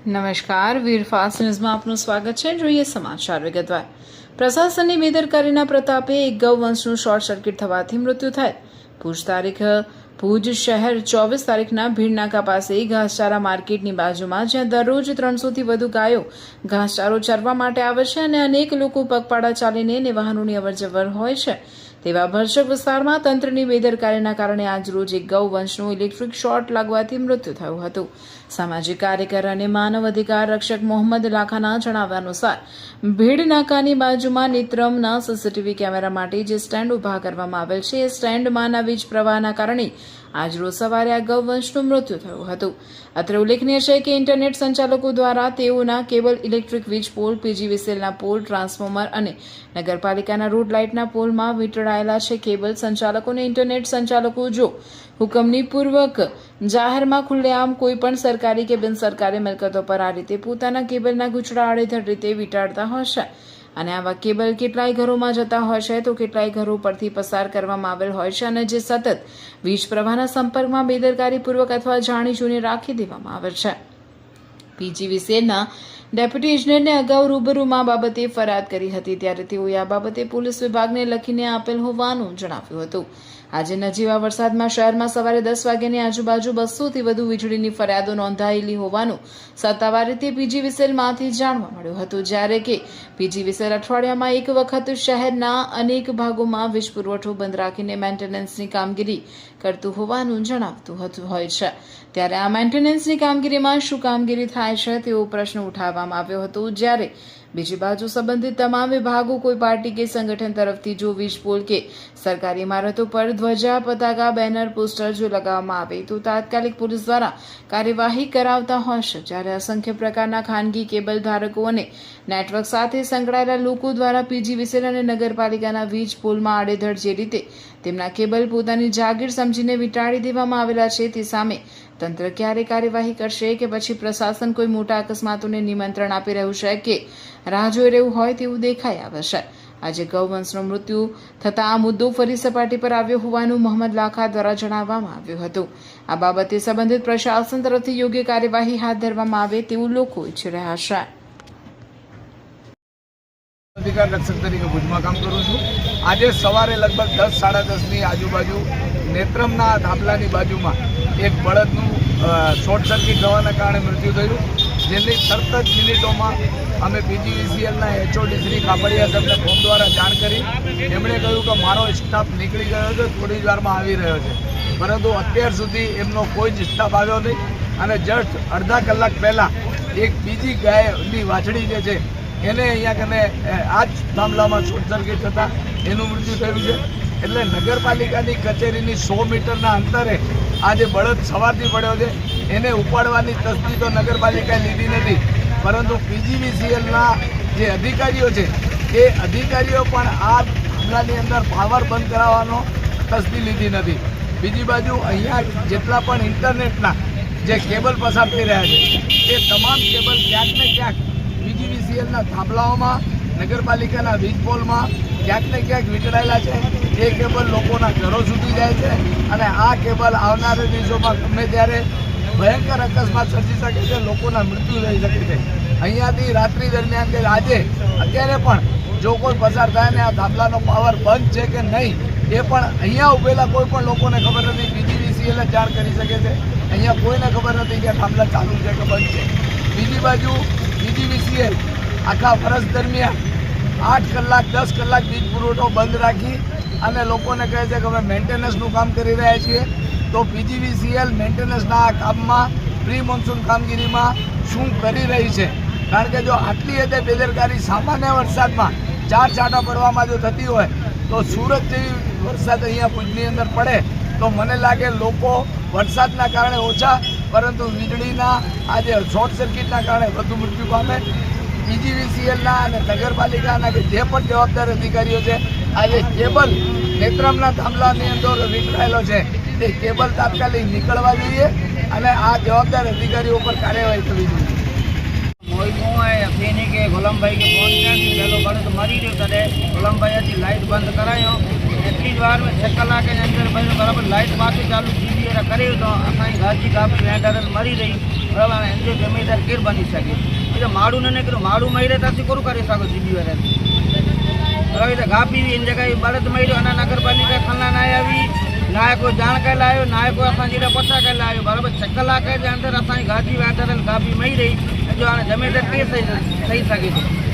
નમસ્કાર, વીર ફાસ્ટ ન્યૂઝમાં આપનું સ્વાગત છે. જોઈએ સમાચાર વિગતવાર. પ્રશાસનની બેદરકારીના પ્રતાપે એક ગૌવંશનું શોર્ટ સર્કિટ થવાથી મૃત્યુ થયેલ. ભુજ શહેર 24 તારીખના ભીડનાકા પાસે ઘાસચારા માર્કેટની બાજુમાં, જ્યાં દરરોજ 300થી વધુ ગાયો ઘાસચારો ચરવા માટે આવે છે અને અનેક લોકો પગપાળા ચાલીને અને વાહનોની અવરજવર હોય છે, તેવા ભરચક વિસ્તારમાં તંત્રની બેદરકારીના કારણે આજરોજ એક ગૌવંશનું ઇલેક્ટ્રિક શોર્ટ લાગવાથી મૃત્યુ થયું હતું. સામાજિક કાર્યકર અને માનવ અધિકાર રક્ષક મોહમ્મદ લાખાના જણાવ્યા અનુસાર ભીડ નાકાની બાજુમાં નેત્રમના સીસીટીવી કેમેરા માટે જે સ્ટેન્ડ ઉભા કરવામાં આવેલ છે, એ સ્ટેન્ડમાંના વીજ પ્રવાહના કારણે આજરોજ સવારે આ ગૌવંશનું મૃત્યુ થયું હતું. અત્રે ઉલ્લેખનીય છે કે ઇન્ટરનેટ સંચાલકો દ્વારા તેઓના કેબલ, ઇલેક્ટ્રિક વીજ પોલ, પીજીવીસીએલના પોલ, ટ્રાન્સફોર્મર અને નગરપાલિકાના રોડ લાઇટના પોલમાં વીંટળાયેલા છે. કેબલ સંચાલકોને ઇન્ટરનેટ સંચાલકો જો હુકમની પૂર્વક જાહેરમાં ખુલ્લેઆમ કોઈપણ સરકારી કે બિનસરકારી મિલકતો પર આ રીતે પોતાના કેબલના ગૂંચળા આડેધડ રીતે વીંટાળતા હોય છે અને આવા કેબલ કેટલાય ઘરોમાં જતા હોય છે તો કેટલાય ઘરો પરથી પસાર કરવામાં આવેલ હોય છે અને જે સતત વીજ પ્રવાહના સંપર્કમાં બેદરકારીપૂર્વક અથવા જાણી જોઈને રાખી દેવામાં આવે છે. પીજીવીસીએલના ડેપ્યુટી ઇજનેરને અગાઉ રૂબરૂમાં બાબતે ફરિયાદ કરી હતી, ત્યારે તેઓએ આ બાબતે પોલીસ વિભાગને લખીને આપેલ હોવાનું જણાવ્યું હતું. આજે નજીવા વરસાદમાં શહેરમાં સવારે 10 વાગ્યાની આજુબાજુ 200થી વધુ વીજળીની ફરિયાદો નોંધાયેલી હોવાનું સત્તાવાર રીતે પીજીવીસીએલમાંથી જાણવા મળ્યું હતું, જ્યારે કે પીજીવીસીએલ અઠવાડિયામાં એક વખત શહેરના અનેક ભાગોમાં વીજ પુરવઠો બંધ રાખીને મેન્ટેનન્સની કામગીરી કરતું હોવાનું જણાવતું હોય છે. ત્યારે આ મેન્ટેનન્સની કામગીરીમાં શું કામગીરી થાય છે તેવો પ્રશ્ન ઉઠાવવામાં આવ્યો હતો, જ્યારે બીજી બાજુ સંબંધિત તમામ વિભાગો, કોઈ પાર્ટી કે સંગઠન તરફથી જો વીજ પોલ કે સરકારી ઇમારતો પર ધ્વજા, પતાકા, બેનર, પોસ્ટર જો લગાવવામાં આવે તો તાત્કાલિક પોલીસ દ્વારા કાર્યવાહી કરાવતા હોય છે, જ્યારે અસંખ્ય પ્રકારના ખાનગી કેબલ ધારકો અને નેટવર્ક સાથે સંકળાયેલા લોકો દ્વારા પીજીવીસીએલ અને નગરપાલિકાના વીજ પોલમાં આડેધડ જે રીતે તેમના કેબલ પોતાની જાગીર સમજીને વીંટાળી દેવામાં આવેલા છે, તે સામે તંત્ર ક્યારે કાર્યવાહી કરશે કે પછી પ્રશાસન કોઈ મોટા અકસ્માતોને નિમંત્રણ આપી રહ્યું છે કે રાહ જોઈ રહ્યું હોય તેવું દેખાઈ આવે છે. આજે ગૌવંશનું મૃત્યુ થતાં આ મુદ્દો ફરી સપાટી પર આવ્યો હોવાનું મોહમ્મદ લાખા દ્વારા જણાવવામાં આવ્યું હતું. આ બાબતે સંબંધિત પ્રશાસન તરફથી યોગ્ય કાર્યવાહી હાથ ધરવામાં આવે તેવું લોકો ઈચ્છી રહ્યા છે. અધિકાર રક્ષક તરીકે ભુજમાં કામ કરું છું. આજે સવારે લગભગ 10-10:30ની આજુબાજુ નેત્રમના થાંભલાની બાજુમાં એક બળદનું શોર્ટ સર્કિટ થવાના કારણે મૃત્યુ થયું, જેની તરત જ મિનિટોમાં અમે પીજીવીસીએલના HOD શ્રી કાપડિયા સાહેબને ફોન દ્વારા જાણ કરી. એમણે કહ્યું કે મારો સ્ટાફ નીકળી ગયો છે, થોડી જ વારમાં આવી રહ્યો છે, પરંતુ અત્યાર સુધી એમનો કોઈ જ સ્ટાફ આવ્યો નહીં અને જસ્ટ અડધા કલાક પહેલાં એક બીજી ગાયની વાછડી જે છે એને અહીંયા કને આ જ થાંભલામાં શોર્ટ સર્કિટ થતાં એનું મૃત્યુ થયું છે. એટલે નગરપાલિકાની કચેરીની 100 મીટરના અંતરે આ જે બળદ સવારથી પડ્યો છે એને ઉપાડવાની તસ્દી તો નગરપાલિકાએ લીધી નથી, પરંતુ પીજીવીસીએલના જે અધિકારીઓ છે એ અધિકારીઓ પણ આ થાંભલાની અંદર પાવર બંધ કરાવવાનો તસ્દી લીધી નથી. બીજી બાજુ અહીંયા જેટલા પણ ઇન્ટરનેટના જે કેબલ પસાર થઈ રહ્યા છે એ તમામ કેબલ ક્યાંક ને ક્યાંક પીજીવીસીએલના થાંભલાઓમાં, નગરપાલિકાના વીજ પોલમાં ક્યાંક ને ક્યાંક વીંટળાયેલા છે. એ કેબલ લોકોના ઘરો સુધી જાય છે અને આ કેબલ આવનારા દિવસોમાં ગમે ત્યારે ભયંકર અકસ્માત સર્જી શકે છે, લોકોના મૃત્યુ થઈ શકે છે. અહીંયાથી રાત્રિ દરમિયાન કે આજે અત્યારે પણ જો કોઈ પસાર થાય ને આ થાંભલાનો પાવર બંધ છે કે નહીં એ પણ અહીંયા ઉભેલા કોઈ પણ લોકોને ખબર નથી. પીજીવીસીએલ જાણ કરી શકે છે, અહીંયા કોઈને ખબર નથી કે થાંભલા ચાલુ છે કે બંધ છે. બીજી બાજુ પીજીવીસીએલ આખા વર્ષ દરમિયાન 8 કલાક 10 કલાક વીજ પુરવઠો બંધ રાખી અને લોકોને કહે છે કે અમે મેન્ટેનન્સનું કામ કરી રહ્યા છીએ. તો પીજીવીસીએલ મેન્ટેનન્સના આ કામમાં પ્રી મોન્સૂન કામગીરીમાં શું કરી રહી છે? કારણ કે જો આટલી હદે બેદરકારી સામાન્ય વરસાદમાં 4 છાંટા પડવામાં જો થતી હોય તો સુરત જેવી વરસાદ અહીંયા ભુજની અંદર પડે તો મને લાગે લોકો વરસાદના કારણે ઓછા, પરંતુ વીજળીના આજે શોર્ટ સર્કિટના કારણે વધુ મૃત્યુ પામે. પીજીવીસીએલના અને નગરપાલિકાના કે જે પણ જવાબદાર અધિકારીઓ છે, આજે કેબલ નેત્રમના થાંભલાની અંદર વીંટળાયેલો છે તે કેબલ તાત્કાલિક નીકળવા જોઈએ અને આ જવાબદાર અધિકારીઓ પર કાર્યવાહી કરવી જોઈએ. ફેની કે ગુલામભાઈ કે ફોન ક્યાંથી પહેલો બળદ મરી રહ્યો ત્યારે ગુલામભાઈથી લાઇટ બંધ કરાયો. એટલી જ વાર 6 કલાકની અંદર બરાબર લાઇટ પાછી ચાલુ થઈ वग़ैरह करे तो असांजी घाटी काफ़ी वेंडर मरी रही बराबरि हाणे हिन जो ज़िमेदार केरु बनी सघे हीअ त माण्हू न निकिरो माण्हू मरी रहे त असीं कोन करे सघो जीबी वारनि बराबरि त घापी हुई हिन जॻह बलद मरी अञा नगर पालिका खनला न आया हुई ना आहे कोई ॼाण कयल आयो ना आहे कोई असांजी पता कयल आयो बराबरि 6 कलाक जे अंदरि असांजी घाटी वेंडर घापी मरी रही जो हाणे ज़िमेदार केरु सही सघे थो